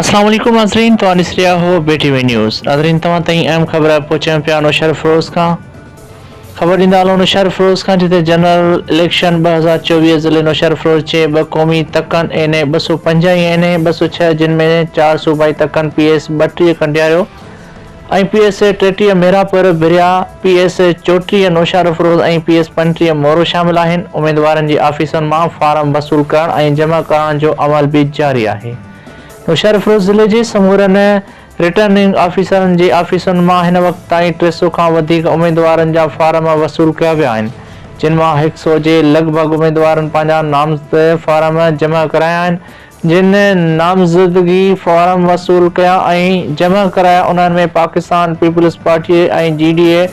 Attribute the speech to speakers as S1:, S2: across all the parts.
S1: अस्सलाम वालेकुम नाज़रीन, तो रिया हो BTV न्यूज़। नाज़रीन तव्हां ताईं अहम ख़बर पहुचायूं पिया नौशर फिरोज़ खां। ख़बर ॾींदा हलूं नौशर फिरोज़ खां, जिते जनरल इलेक्शन 2024 ज़िले नौशर फिरोज़ जे 2 क़ौमी तकन NA 205 ऐं NA 206 जिन में 4 सूबाई तकन PS 32 कंडियारियो ऐं PS 33 मेरापुर बिरिया, PS 34 नौशर फिरोज़ ऐं PS 35 मोरो शामिल आहिनि। उम्मीदवारनि जी ऑफिसनि मां फारम वसूल करण ऐं जमा करण जो अमल भी जारी आहे। नौशर फिरोज़ ज़िले जे समूरनि रिटर्निंग ऑफिसरनि जी ऑफिसुनि मां हिन वक़्त ताईं 300 खां वधीक उम्मीदवारनि जा फारम वसूल कया विया आहिनि, जिन मां 100 जे लॻभॻ उम्मीदवारनि पंहिंजा नामज़द फारम जमा कराया आहिनि। जिन नामज़दगी फारम वसूल कया ऐं जमा कराया उन्हनि में पाकिस्तान पीपल्स पार्टी ऐं GDA,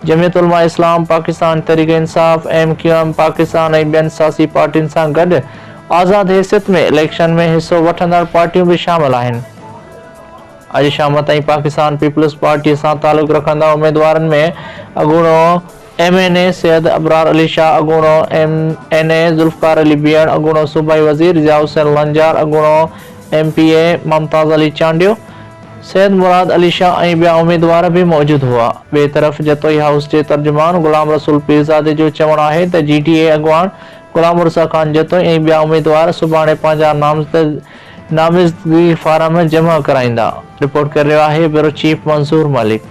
S1: जमियत उलमा इस्लाम पाकिस्तान, तहरीक इंसाफ, MQM पाकिस्तान ऐं ॿियनि सियासी पार्टियुनि सां गॾु आज़ाद हैसियत में इलेक्शन में हिस्सो वठंदड़ पार्टियूं भी शामिल आहिनि। अॼु शाम ताईं पाकिस्तान पीपल्स पार्टी सां तालुक़ रखंदड़ उम्मीदवारनि में अॻूणो MNA सैयद अबरार अली शाह, अॻूणो NA ज़ुल्फ़कार अली बियड़, अॻूणो सूबाई वज़ीर ज़िया हुसैन लंजार, अॻूणो MPA मुमताज़ अली चांडियो, सैयद मुराद अली शाह ऐं ॿिया उम्मीदवार भी मौजूद हुआ। ॿिए तरफ़ जतोई हाउस जे तर्जुमान गुलाम रसूल पीरज़ादे जो चवणु आहे त GDA अॻवान गुलाम मुर्सा खान जतोई ऐं ॿिया उम्मीदवार सुभाणे पंहिंजा नामज़दगी फारम जमा कराईंदा। रिपोर्ट करे रहियो आहे ब्यूरो चीफ मंसूर मलिक।